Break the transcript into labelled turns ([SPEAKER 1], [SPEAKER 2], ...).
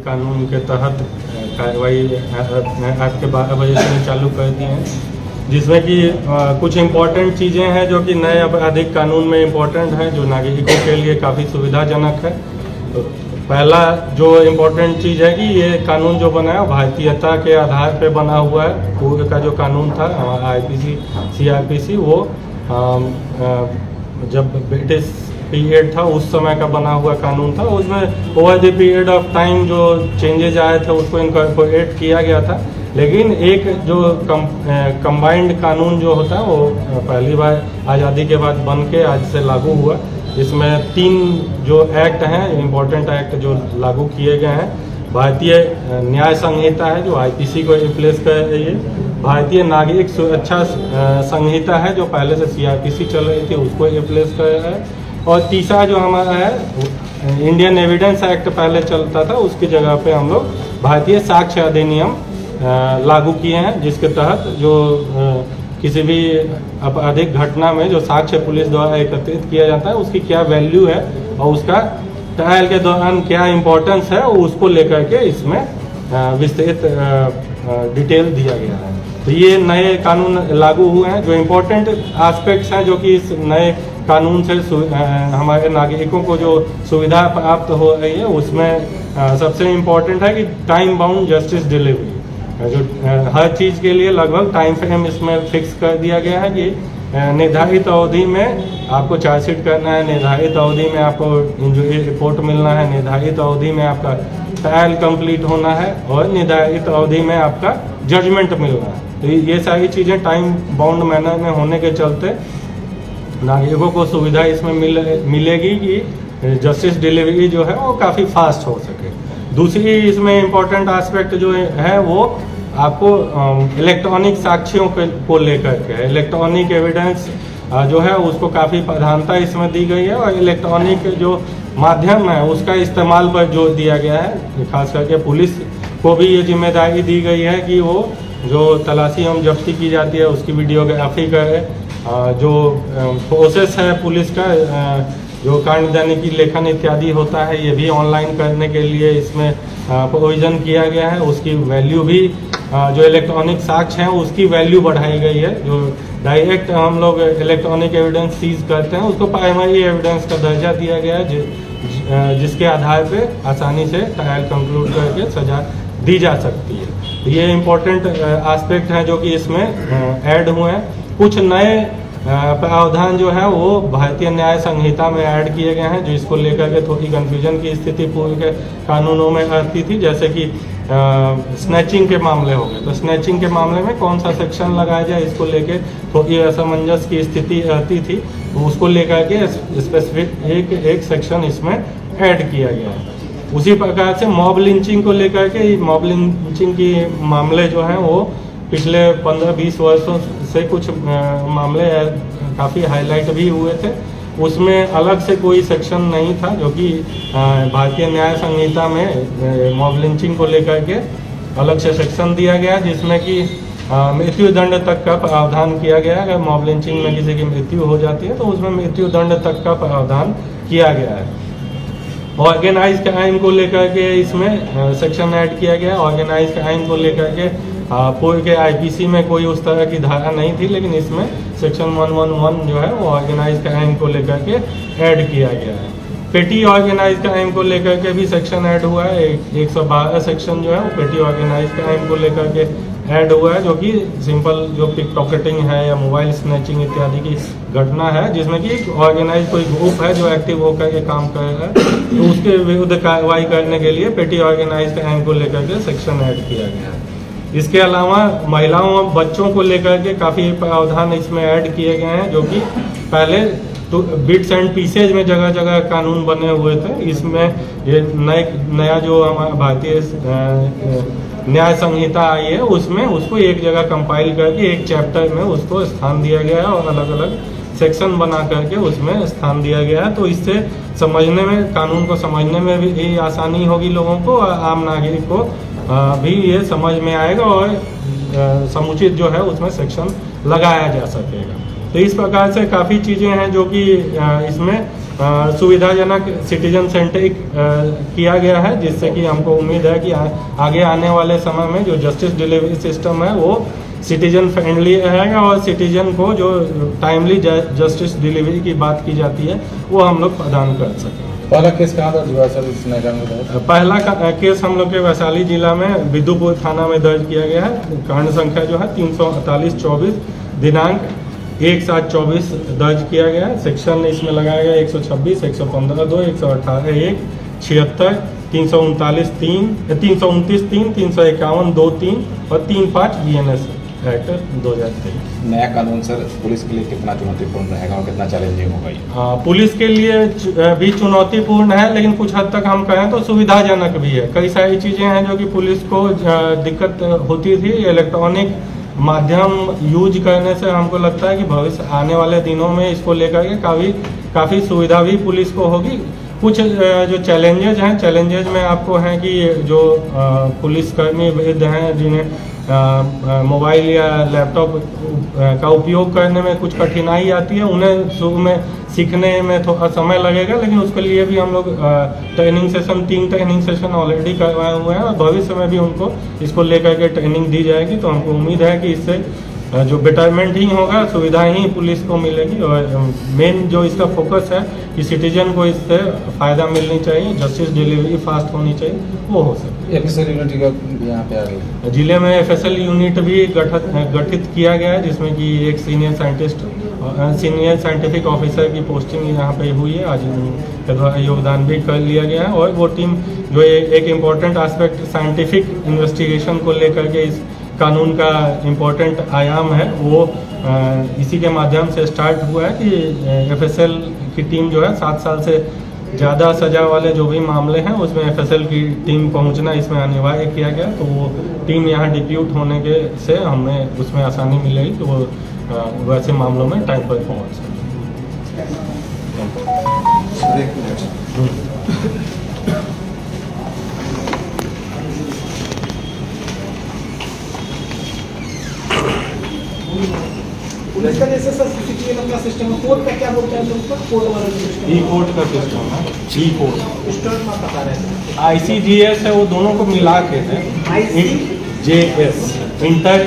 [SPEAKER 1] कानून के तहत कार्रवाई आज के 12 बजे से चालू कर दी है, जिसमें कि कुछ इम्पोर्टेंट चीज़ें हैं जो कि नए आपराधिक कानून में इम्पोर्टेंट हैं, जो नागरिकों के लिए काफ़ी सुविधाजनक है। तो पहला जो इम्पोर्टेंट चीज़ है कि ये कानून जो बना है भारतीयता के आधार पर बना हुआ है। पूर्व का जो कानून था आईपीसी सीआरपीसी, वो जब ब्रिटिश पीरियड था उस समय का बना हुआ कानून था। उसमें over the period of time जो चेंजेज आए थे उसको इनकॉर्पोरेट किया गया था, लेकिन एक जो कंबाइंड कानून जो होता है वो पहली बार आज़ादी के बाद बन के आज से लागू हुआ। इसमें 3 जो एक्ट हैं, इम्पोर्टेंट एक्ट जो लागू किए गए हैं। भारतीय न्याय संहिता है जो आईपीसी को रिप्लेस कर रही है। भारतीय नागरिक सुरक्षा संहिता है जो पहले से सीआरपीसी चल रही थी, उसको रिप्लेस कर रहा है। और तीसरा जो हमारा है इंडियन एविडेंस एक्ट पहले चलता था, उसकी जगह पे हम लोग भारतीय साक्ष्य अधिनियम लागू किए हैं, जिसके तहत जो किसी भी आपराधिक घटना में जो साक्ष्य पुलिस द्वारा एकत्रित किया जाता है उसकी क्या वैल्यू है और उसका ट्रायल के दौरान क्या इम्पोर्टेंस है, उसको लेकर के इसमें विस्तृत डिटेल दिया गया है। तो ये नए कानून लागू हुए हैं। जो इम्पोर्टेंट एस्पेक्ट्स हैं जो कि इस नए कानून से हमारे नागरिकों को जो सुविधा प्राप्त हो रही है, उसमें सबसे इम्पोर्टेंट है कि टाइम बाउंड जस्टिस डिलीवरी। जो हर चीज़ के लिए लगभग टाइम फ्रेम इसमें फिक्स कर दिया गया है कि निर्धारित अवधि में आपको चार्जशीट करना है, निर्धारित अवधि में आपको इंजरी रिपोर्ट मिलना है, निर्धारित अवधि में आपका ट्रायल कंप्लीट होना है और निर्धारित अवधि में आपका जजमेंट मिलना है। तो ये सारी चीज़ें टाइम बाउंड मैनर में होने के चलते नागरिकों को सुविधा इसमें मिलेगी कि जस्टिस डिलीवरी जो है वो काफ़ी फास्ट हो सके। दूसरी इसमें इम्पोर्टेंट एस्पेक्ट जो है वो आपको इलेक्ट्रॉनिक साक्ष्यों को लेकर के, इलेक्ट्रॉनिक एविडेंस जो है उसको काफ़ी प्राधान्यता इसमें दी गई है और इलेक्ट्रॉनिक जो माध्यम है उसका इस्तेमाल पर जोर दिया गया है। खास करके पुलिस को भी ये जिम्मेदारी दी गई है कि वो जो तलाशी एवं जब्ती की जाती है उसकी वीडियोग्राफी करे। जो प्रोसेस है पुलिस का, जो कांड दैनिकी लेखन इत्यादि होता है, ये भी ऑनलाइन करने के लिए इसमें प्रोविज़न किया गया है। उसकी वैल्यू भी जो इलेक्ट्रॉनिक साक्ष्य हैं उसकी वैल्यू बढ़ाई गई है। जो डायरेक्ट हम लोग इलेक्ट्रॉनिक एविडेंस सीज करते हैं उसको प्राइमरी एविडेंस का दर्जा दिया गया है, जिसके आधार पे आसानी से ट्रायल कंक्लूड करके सजा दी जा सकती है। ये इम्पोर्टेंट एस्पेक्ट हैं जो कि इसमें ऐड हुए हैं। कुछ नए प्रावधान जो है वो भारतीय न्याय संहिता में ऐड किए गए हैं, जो इसको लेकर के थोड़ी कन्फ्यूजन की स्थिति पूर्व के कानूनों में आती थी। जैसे कि स्नैचिंग के मामले हो गए, तो स्नैचिंग के मामले में कौन सा सेक्शन लगाया जाए, इसको लेके थोड़ी असमंजस की स्थिति आती थी। तो उसको लेकर के स्पेसिफिक एक सेक्शन इसमें ऐड किया गया है। उसी प्रकार से मॉब लिंचिंग को लेकर के, मॉब लिंचिंग की मामले जो हैं वो पिछले 15-20 वर्षों से कुछ मामले काफ़ी हाईलाइट भी हुए थे। उसमें अलग से कोई सेक्शन नहीं था, जो कि भारतीय न्याय संहिता में मॉब लिंचिंग को लेकर के अलग से सेक्शन दिया गया, जिसमें कि मृत्यु दंड तक का प्रावधान किया गया। अगर मॉब लिंचिंग में किसी की मृत्यु हो जाती है तो उसमें मृत्यु दंड तक का प्रावधान किया गया है। ऑर्गेनाइज क्राइम को लेकर के इसमें सेक्शन ऐड किया गया। ऑर्गेनाइज क्राइम को लेकर के पूर्व के आईपीसी में कोई उस तरह की धारा नहीं थी, लेकिन इसमें सेक्शन 111 जो है वो ऑर्गेनाइज क्राइम को लेकर के ऐड किया गया है। पेटी ऑर्गेनाइज क्राइम को लेकर के भी सेक्शन ऐड हुआ है। 112 सेक्शन जो है वो पेटी ऑर्गेनाइज क्राइम को लेकर के ऐड हुआ है, जो कि सिंपल जो पिक पॉकेटिंग है या मोबाइल स्नैचिंग इत्यादि की घटना है, जिसमें कि एक ऑर्गेनाइज कोई ग्रुप है जो एक्टिव होकर के काम कर रहा है, तो उसके विरुद्ध कार्रवाई करने के लिए पेटी ऑर्गेनाइज क्राइम को लेकर के सेक्शन ऐड किया गया है। इसके अलावा महिलाओं और बच्चों को लेकर के काफ़ी प्रावधान इसमें ऐड किए गए हैं, जो कि पहले तो बिट्स एंड पीसेज में जगह जगह कानून बने हुए थे। इसमें ये नया जो हमारा भारतीय न्याय संहिता आई है उसमें उसको एक जगह कंपाइल करके एक चैप्टर में उसको स्थान दिया गया है और अलग अलग सेक्शन बना करके उसमें स्थान दिया गया है। तो इससे समझने में, कानून को समझने में भी आसानी होगी लोगों को, और आम नागरिक को भी ये समझ में आएगा और समुचित जो है उसमें सेक्शन लगाया जा सकेगा। तो इस प्रकार से काफ़ी चीज़ें हैं जो कि इसमें सुविधाजनक सिटीजन सेंट्रिक किया गया है, जिससे कि हमको उम्मीद है कि आगे आने वाले समय में जो जस्टिस डिलीवरी सिस्टम है वो सिटीजन फ्रेंडली रहेगा और सिटीजन को जो टाइमली जस्टिस डिलीवरी की बात की जाती है वो हम लोग प्रदान कर सकें।
[SPEAKER 2] पहला केस कहाँ दर्ज हुआ सर इस नगर में?
[SPEAKER 1] पहला केस हम लोग के वैशाली जिला में बिदुपुर थाना में दर्ज किया गया है। कांड संख्या जो है 348/24 दिनांक 1/7/24 दर्ज किया गया है। सेक्शन इसमें लगाया गया 126, 115(2), 118(1), 76, 339(3), 329(3), 351(2)(3) और 35 BNS एक्ट 2023।
[SPEAKER 2] नया कानून सर पुलिस के लिए कितना चुनौतीपूर्ण रहेगा और कितना चैलेंजिंग होगा ये?
[SPEAKER 1] पुलिस के लिए भी चुनौतीपूर्ण है, लेकिन कुछ हद तक हम कहें तो सुविधाजनक भी है। कई सारी चीज़ें हैं जो कि पुलिस को दिक्कत होती थी। इलेक्ट्रॉनिक माध्यम यूज करने से हमको लगता है कि भविष्य आने वाले दिनों में इसको लेकर के काफ़ी सुविधा भी पुलिस को होगी। कुछ जो चैलेंजेज हैं, चैलेंजेज में आपको हैं कि जो पुलिसकर्मी वृद्ध हैं जिन्हें मोबाइल या लैपटॉप का उपयोग करने में कुछ कठिनाई आती है, उन्हें शुरू में सीखने में थोड़ा समय लगेगा, लेकिन उसके लिए भी हम लोग training session 3 training session already करवाए हुए हैं और भविष्य में भी उनको इसको लेकर के ट्रेनिंग दी जाएगी। तो हमको उम्मीद है कि इससे जो बेटरमेंट ही होगा, सुविधा ही पुलिस को मिलेगी और मेन जो इसका फोकस है कि सिटीजन को इससे फ़ायदा मिलनी चाहिए, जस्टिस डिलीवरी फास्ट होनी चाहिए, वो हो सके।
[SPEAKER 2] FSL यूनिट का यहाँ पे आ गई
[SPEAKER 1] जिले में FSL यूनिट भी गठित किया गया है, जिसमें कि एक सीनियर साइंटिफिक ऑफिसर की पोस्टिंग यहाँ पे हुई है। आज उनके द्वारा योगदान भी कर लिया गया है और वो टीम जो एक इम्पोर्टेंट एस्पेक्ट साइंटिफिक इन्वेस्टिगेशन को लेकर के इस कानून का इम्पोर्टेंट आयाम है, वो इसी के माध्यम से स्टार्ट हुआ है कि FSL की टीम जो है 7 साल से ज़्यादा सजा वाले जो भी मामले हैं उसमें FSL की टीम पहुंचना इसमें अनिवार्य किया गया। तो वो टीम यहाँ डिप्यूट होने के से हमें उसमें आसानी मिलेगी कि वो वैसे मामलों में टाइम पर पहुँच सके।
[SPEAKER 3] पुलिस का जैसे सर CCTV का सिस्टम है, कोर्ट का क्या बोलते हैं लोग? कोर्ट वाला सिस्टम,
[SPEAKER 1] कोर्ट का सिस्टम है, कोर्ट
[SPEAKER 3] स्टर्ट में बता रहे हैं
[SPEAKER 1] ICGS है, वो दोनों को मिला के है ICJS इंटर